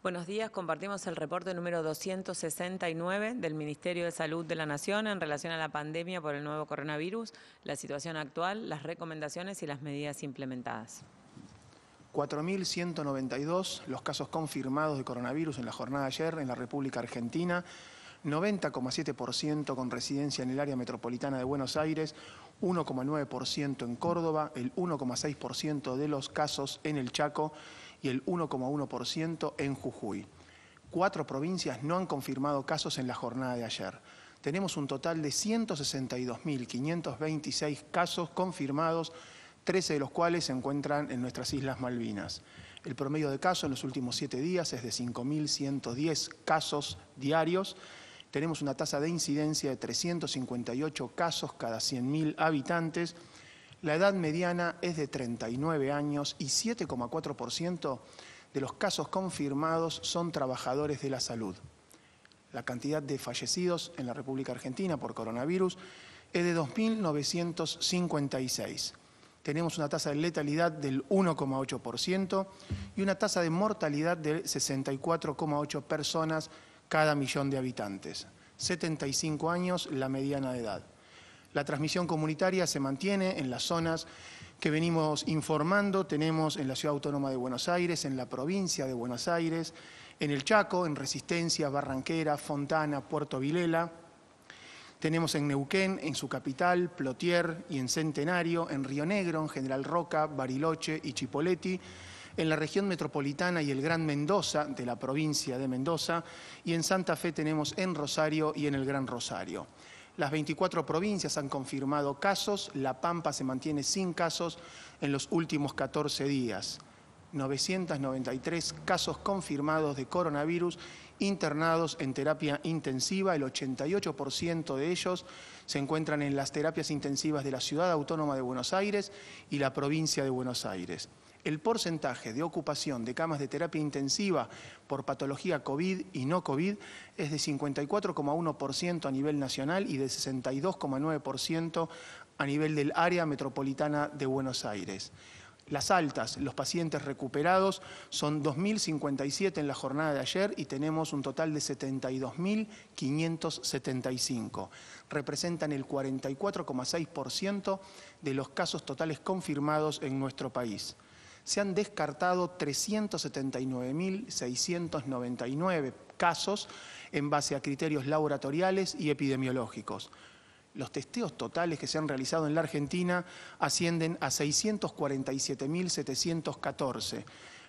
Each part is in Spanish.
Buenos días, compartimos el reporte número 269 del Ministerio de Salud de la Nación en relación a la pandemia por el nuevo coronavirus, la situación actual, las recomendaciones y las medidas implementadas. 4.192 los casos confirmados de coronavirus en la jornada de ayer en la República Argentina, 90,7% con residencia en el área metropolitana de Buenos Aires, 1,9% en Córdoba, el 1,6% de los casos en el Chaco y el 1,1% en Jujuy. 4 provincias no han confirmado casos en la jornada de ayer. Tenemos un total de 162.526 casos confirmados, 13 de los cuales se encuentran en nuestras Islas Malvinas. El promedio de casos en los últimos 7 días es de 5.110 casos diarios. Tenemos una tasa de incidencia de 358 casos cada 100.000 habitantes. La edad mediana es de 39 años y 7,4% de los casos confirmados son trabajadores de la salud. La cantidad de fallecidos en la República Argentina por coronavirus es de 2.956. Tenemos una tasa de letalidad del 1,8% y una tasa de mortalidad de 64,8 personas cada millón de habitantes. 75 años la mediana de edad. La transmisión comunitaria se mantiene en las zonas que venimos informando. Tenemos en la Ciudad Autónoma de Buenos Aires, en la provincia de Buenos Aires, en el Chaco, en Resistencia, Barranquera, Fontana, Puerto Vilela. Tenemos en Neuquén, en su capital, Plotier y en Centenario, en Río Negro, en General Roca, Bariloche y Chipoleti, en la región metropolitana y el Gran Mendoza, de la provincia de Mendoza, y en Santa Fe tenemos en Rosario y en el Gran Rosario. Las 24 provincias han confirmado casos, La Pampa se mantiene sin casos en los últimos 14 días. 993 casos confirmados de coronavirus internados en terapia intensiva, el 88% de ellos se encuentran en las terapias intensivas de la Ciudad Autónoma de Buenos Aires y la provincia de Buenos Aires. El porcentaje de ocupación de camas de terapia intensiva por patología COVID y no COVID es de 54,1% a nivel nacional y de 62,9% a nivel del área metropolitana de Buenos Aires. Las altas, los pacientes recuperados, son 2.057 en la jornada de ayer y tenemos un total de 72.575. Representan el 44,6% de los casos totales confirmados en nuestro país. Se han descartado 379.699 casos en base a criterios laboratoriales y epidemiológicos. Los testeos totales que se han realizado en la Argentina ascienden a 647.714.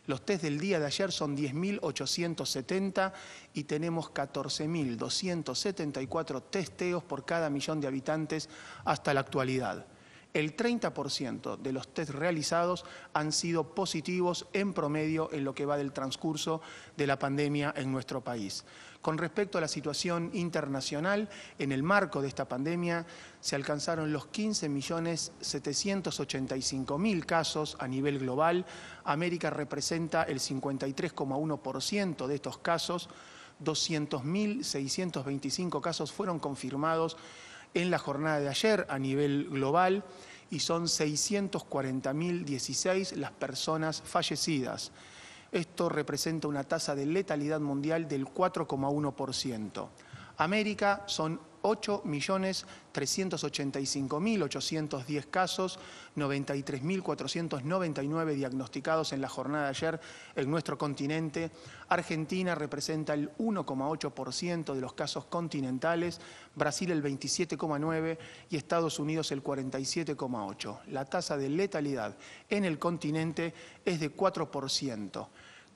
Los test del día de ayer son 10.870 y tenemos 14.274 testeos por cada millón de habitantes hasta la actualidad. El 30% de los test realizados han sido positivos en promedio en lo que va del transcurso de la pandemia en nuestro país. Con respecto a la situación internacional, en el marco de esta pandemia se alcanzaron los 15.785.000 casos a nivel global. América representa el 53,1% de estos casos. 200.625 casos fueron confirmados en la jornada de ayer a nivel global y son 640.016 las personas fallecidas. Esto representa una tasa de letalidad mundial del 4,1%. América son 8.385.810 casos, 93.499 diagnosticados en la jornada de ayer en nuestro continente. Argentina representa el 1,8% de los casos continentales, Brasil el 27,9% y Estados Unidos el 47,8%. La tasa de letalidad en el continente es de 4%.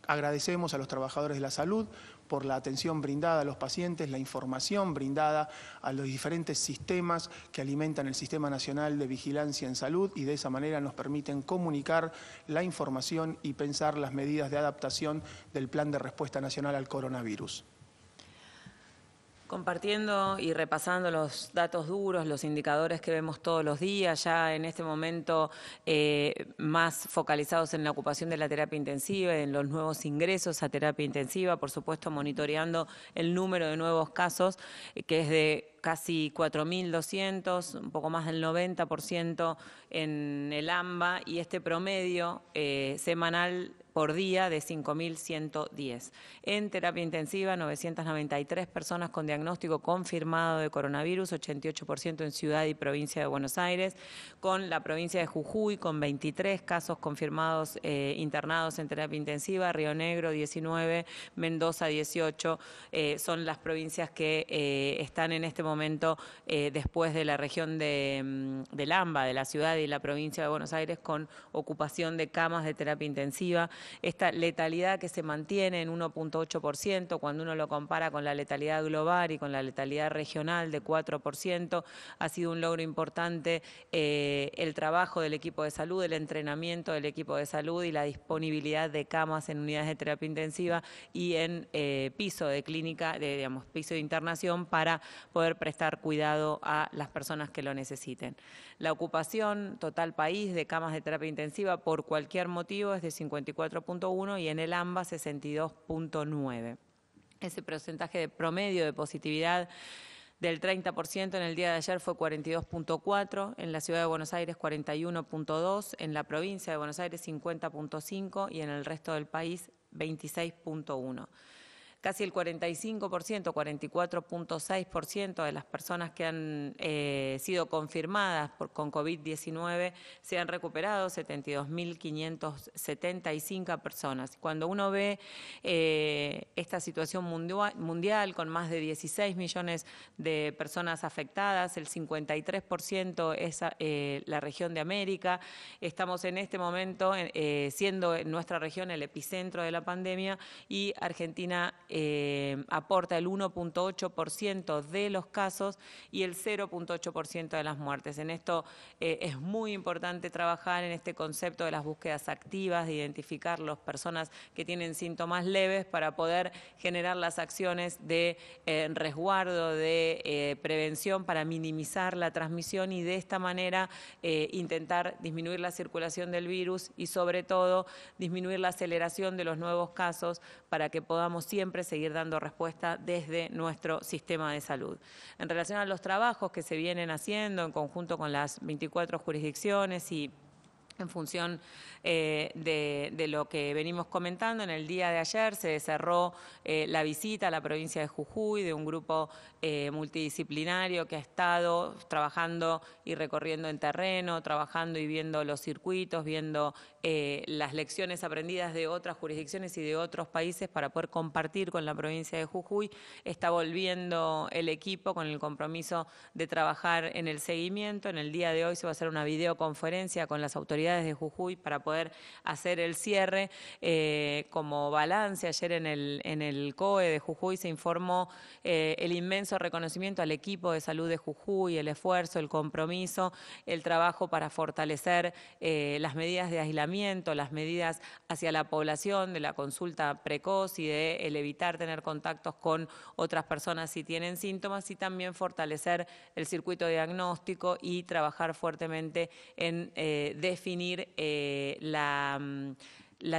Agradecemos a los trabajadores de la salud por la atención brindada a los pacientes, la información brindada a los diferentes sistemas que alimentan el Sistema Nacional de Vigilancia en Salud y de esa manera nos permiten comunicar la información y pensar las medidas de adaptación del Plan de Respuesta Nacional al Coronavirus. Compartiendo y repasando los datos duros, los indicadores que vemos todos los días, ya en este momento más focalizados en la ocupación de la terapia intensiva, en los nuevos ingresos a terapia intensiva, por supuesto monitoreando el número de nuevos casos, que es de casi 4.200, un poco más del 90% en el AMBA, y este promedio semanal por día de 5.110. En terapia intensiva, 993 personas con diagnóstico confirmado de coronavirus, 88% en Ciudad y Provincia de Buenos Aires, con la provincia de Jujuy con 23 casos confirmados internados en terapia intensiva, Río Negro 19, Mendoza 18, son las provincias que están en este momento después de la región del AMBA, de la ciudad y la provincia de Buenos Aires, con ocupación de camas de terapia intensiva. Esta letalidad que se mantiene en 1.8%, cuando uno lo compara con la letalidad global y con la letalidad regional de 4%, ha sido un logro importante el trabajo del equipo de salud, el entrenamiento del equipo de salud y la disponibilidad de camas en unidades de terapia intensiva y en piso de clínica, piso de internación para poder prestar cuidado a las personas que lo necesiten. La ocupación total país de camas de terapia intensiva por cualquier motivo es de 54.1 y en el AMBA 62.9. Ese porcentaje de promedio de positividad del 30% en el día de ayer fue 42.4, en la Ciudad de Buenos Aires 41.2, en la provincia de Buenos Aires 50.5 y en el resto del país 26.1. Casi el 45%, 44.6% de las personas que han sido confirmadas con COVID-19 se han recuperado, 72.575 personas. Cuando uno ve esta situación mundial con más de 16 millones de personas afectadas, el 53% es la región de América. Estamos en este momento siendo nuestra región el epicentro de la pandemia y Argentina aporta el 1.8% de los casos y el 0.8% de las muertes. En esto es muy importante trabajar en este concepto de las búsquedas activas, de identificar las personas que tienen síntomas leves para poder generar las acciones de resguardo, de prevención para minimizar la transmisión y de esta manera intentar disminuir la circulación del virus y sobre todo disminuir la aceleración de los nuevos casos para que podamos siempre seguir dando respuesta desde nuestro sistema de salud. En relación a los trabajos que se vienen haciendo en conjunto con las 24 jurisdicciones y en función de lo que venimos comentando, en el día de ayer se cerró la visita a la provincia de Jujuy de un grupo multidisciplinario que ha estado trabajando y recorriendo en terreno, trabajando y viendo los circuitos, viendo las lecciones aprendidas de otras jurisdicciones y de otros países para poder compartir con la provincia de Jujuy. Está volviendo el equipo con el compromiso de trabajar en el seguimiento. En el día de hoy se va a hacer una videoconferencia con las autoridades de Jujuy para poder hacer el cierre como balance. Ayer en el COE de Jujuy se informó el inmenso reconocimiento al equipo de salud de Jujuy, el esfuerzo, el compromiso, el trabajo para fortalecer las medidas de aislamiento, las medidas hacia la población de la consulta precoz y de el evitar tener contactos con otras personas si tienen síntomas y también fortalecer el circuito diagnóstico y trabajar fuertemente en definir la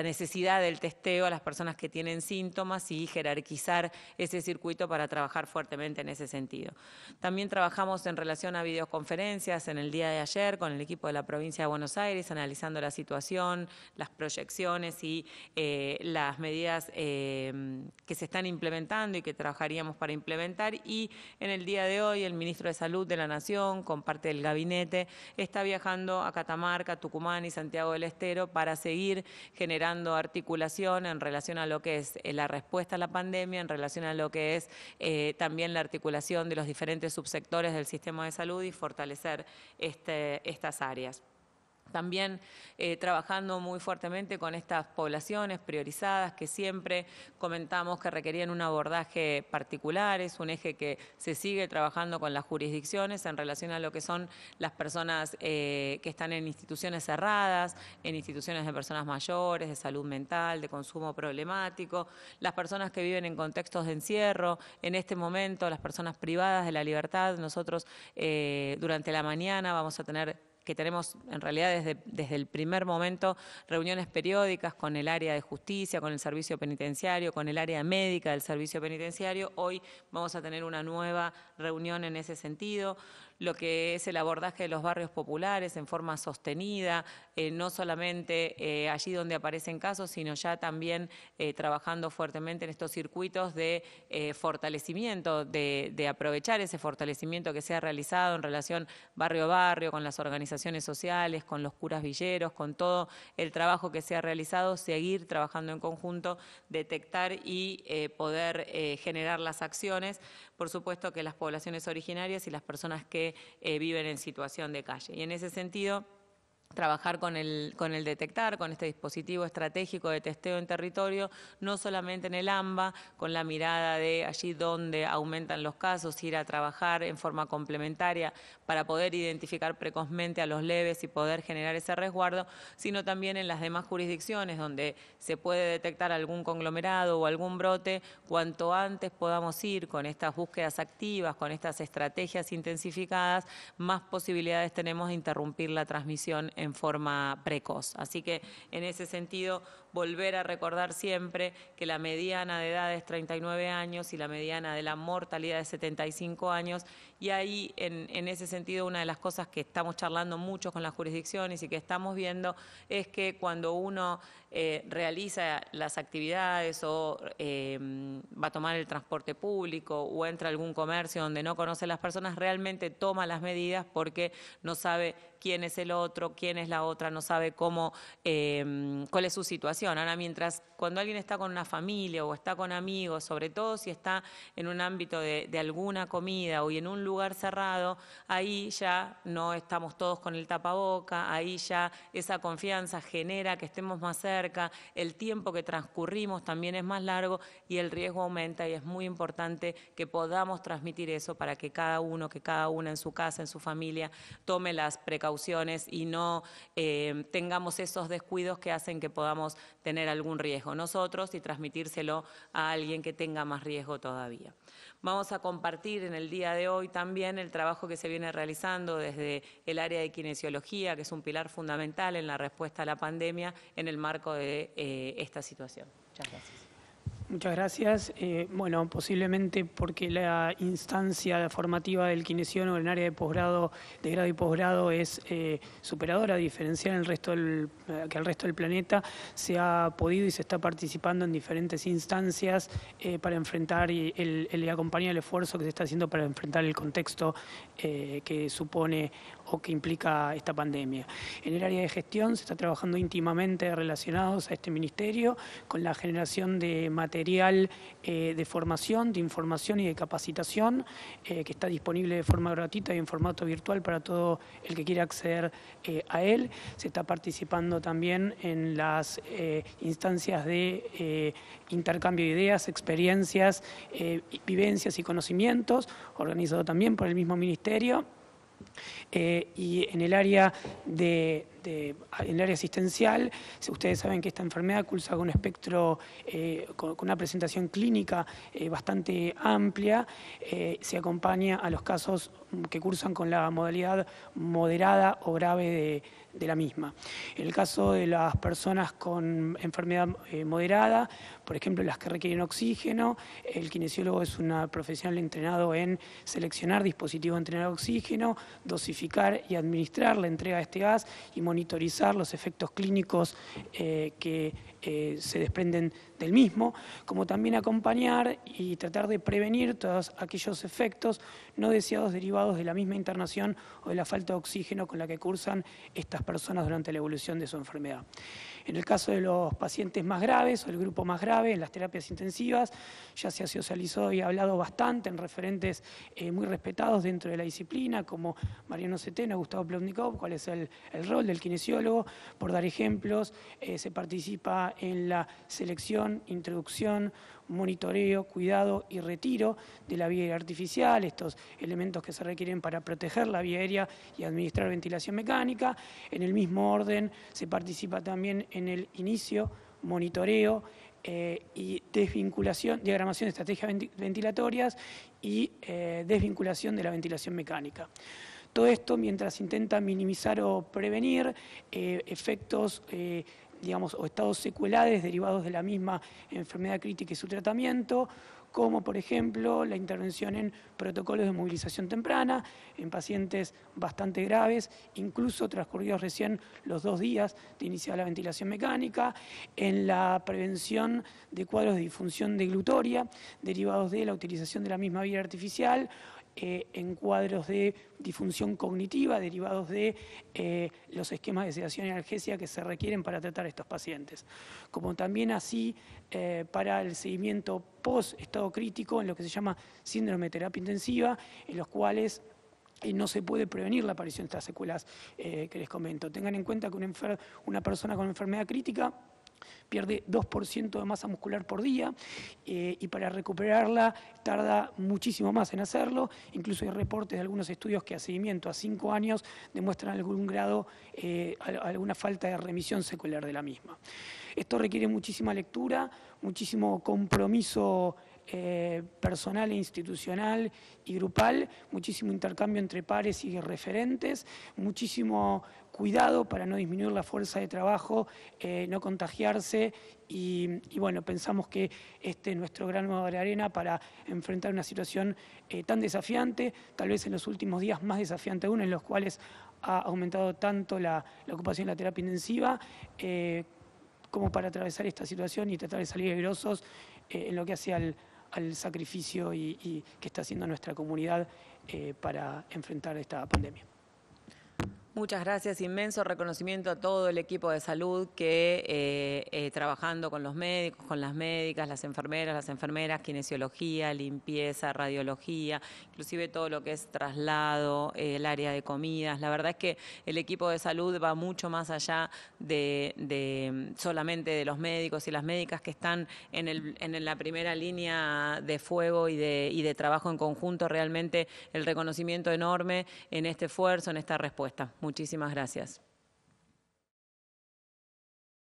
necesidad del testeo a las personas que tienen síntomas y jerarquizar ese circuito para trabajar fuertemente en ese sentido. También trabajamos en relación a videoconferencias en el día de ayer con el equipo de la provincia de Buenos Aires, analizando la situación, las proyecciones y las medidas que se están implementando y que trabajaríamos para implementar. Y en el día de hoy el ministro de Salud de la Nación, con parte del gabinete, está viajando a Catamarca, Tucumán y Santiago del Estero para seguir generando articulación en relación a lo que es la respuesta a la pandemia, en relación a lo que es también la articulación de los diferentes subsectores del sistema de salud y fortalecer estas áreas. También trabajando muy fuertemente con estas poblaciones priorizadas que siempre comentamos que requerían un abordaje particular. Es un eje que se sigue trabajando con las jurisdicciones en relación a lo que son las personas que están en instituciones cerradas, en instituciones de personas mayores, de salud mental, de consumo problemático, las personas que viven en contextos de encierro. En este momento, las personas privadas de la libertad, nosotros durante la mañana vamos a tener que tenemos en realidad desde el primer momento reuniones periódicas con el área de justicia, con el servicio penitenciario, con el área médica del servicio penitenciario. Hoy vamos a tener una nueva reunión en ese sentido. lo que es el abordaje de los barrios populares en forma sostenida, no solamente allí donde aparecen casos, sino ya también trabajando fuertemente en estos circuitos de fortalecimiento, de aprovechar ese fortalecimiento que se ha realizado en relación barrio a barrio, con las organizaciones sociales, con los curas villeros, con todo el trabajo que se ha realizado, seguir trabajando en conjunto, detectar y poder generar las acciones, por supuesto que las poblaciones originarias y las personas que viven en situación de calle. Y en ese sentido, trabajar con el detectar, con este dispositivo estratégico de testeo en territorio, no solamente en el AMBA, con la mirada de allí donde aumentan los casos, ir a trabajar en forma complementaria para poder identificar precozmente a los leves y poder generar ese resguardo, sino también en las demás jurisdicciones donde se puede detectar algún conglomerado o algún brote, cuanto antes podamos ir con estas búsquedas activas, con estas estrategias intensificadas, más posibilidades tenemos de interrumpir la transmisión en forma precoz. Así que en ese sentido, volver a recordar siempre que la mediana de edad es 39 años y la mediana de la mortalidad es 75 años. Y ahí, en ese sentido, una de las cosas que estamos charlando mucho con las jurisdicciones y que estamos viendo es que cuando uno realiza las actividades o va a tomar el transporte público o entra a algún comercio donde no conoce a las personas, realmente toma las medidas porque no sabe quién es el otro, quién es la otra, no sabe cómo, cuál es su situación. Ahora, mientras cuando alguien está con una familia o está con amigos, sobre todo si está en un ámbito de alguna comida o en un lugar cerrado, ahí ya no estamos todos con el tapaboca, ahí ya esa confianza genera que estemos más cerca, el tiempo que transcurrimos también es más largo y el riesgo aumenta, y es muy importante que podamos transmitir eso para que cada uno, que cada una en su casa, en su familia, tome las precauciones y no tengamos esos descuidos que hacen que podamos tener algún riesgo nosotros y transmitírselo a alguien que tenga más riesgo todavía. Vamos a compartir en el día de hoy también el trabajo que se viene realizando desde el área de kinesiología, que es un pilar fundamental en la respuesta a la pandemia en el marco de esta situación. Muchas gracias. Muchas gracias. Bueno, posiblemente porque la instancia formativa del kinesiólogo en el área de posgrado, de grado y posgrado es superadora, a diferenciar que el resto del planeta, se ha podido y se está participando en diferentes instancias para enfrentar y acompañar el esfuerzo que se está haciendo para enfrentar el contexto que supone o que implica esta pandemia. En el área de gestión se está trabajando íntimamente relacionados a este ministerio con la generación de material de formación, de información y de capacitación que está disponible de forma gratuita y en formato virtual para todo el que quiera acceder a él. Se está participando también en las instancias de intercambio de ideas, experiencias, vivencias y conocimientos, organizado también por el mismo ministerio. Y en el área en el área asistencial, ustedes saben que esta enfermedad cursa con un espectro, con una presentación clínica bastante amplia, se acompaña a los casos que cursan con la modalidad moderada o grave de la misma. En el caso de las personas con enfermedad moderada, por ejemplo, las que requieren oxígeno, el kinesiólogo es un profesional entrenado en seleccionar dispositivos de entrenar oxígeno, dosificar y administrar la entrega de este gas y monitorizar los efectos clínicos que se desprenden del mismo, como también acompañar y tratar de prevenir todos aquellos efectos no deseados derivados de la misma internación o de la falta de oxígeno con la que cursan estas personas durante la evolución de su enfermedad. En el caso de los pacientes más graves o el grupo más grave, en las terapias intensivas, ya se ha socializado y hablado bastante en referentes muy respetados dentro de la disciplina, como Mariano Setena, Gustavo Plotnikov, cuál es el rol del kinesiólogo. Por dar ejemplos, se participa en la selección, introducción, monitoreo, cuidado y retiro de la vía aérea artificial, estos elementos que se requieren para proteger la vía aérea y administrar ventilación mecánica. En el mismo orden se participa también en el inicio, monitoreo y desvinculación, diagramación de estrategias ventilatorias y desvinculación de la ventilación mecánica. Todo esto mientras intenta minimizar o prevenir efectos digamos, o estados secuelares derivados de la misma enfermedad crítica y su tratamiento, como por ejemplo la intervención en protocolos de movilización temprana, en pacientes bastante graves, incluso transcurridos recién los 2 días de iniciar la ventilación mecánica, en la prevención de cuadros de disfunción deglutoria derivados de la utilización de la misma vía artificial, en cuadros de disfunción cognitiva derivados de los esquemas de sedación y analgesia que se requieren para tratar a estos pacientes. Como también así para el seguimiento post-estado crítico en lo que se llama síndrome de terapia intensiva, en los cuales no se puede prevenir la aparición de estas secuelas que les comento. Tengan en cuenta que una persona con enfermedad crítica pierde 2% de masa muscular por día y para recuperarla tarda muchísimo más en hacerlo. Incluso hay reportes de algunos estudios que a seguimiento a 5 años demuestran algún grado, alguna falta de remisión secular de la misma. Esto requiere muchísima lectura, muchísimo compromiso personal e institucional y grupal, muchísimo intercambio entre pares y referentes, muchísimo cuidado para no disminuir la fuerza de trabajo, no contagiarse y bueno, pensamos que este es nuestro grano de arena para enfrentar una situación tan desafiante, tal vez en los últimos días más desafiante aún, en los cuales ha aumentado tanto la ocupación de la terapia intensiva, como para atravesar esta situación y tratar de salir airosos en lo que hace al sacrificio y que está haciendo nuestra comunidad para enfrentar esta pandemia. Muchas gracias, inmenso reconocimiento a todo el equipo de salud que trabajando con los médicos, con las médicas, las enfermeras, kinesiología, limpieza, radiología, inclusive todo lo que es traslado, el área de comidas. La verdad es que el equipo de salud va mucho más allá de solamente de los médicos y las médicas que están en la primera línea de fuego y de trabajo en conjunto. Realmente el reconocimiento enorme en este esfuerzo, en esta respuesta. Muchísimas gracias.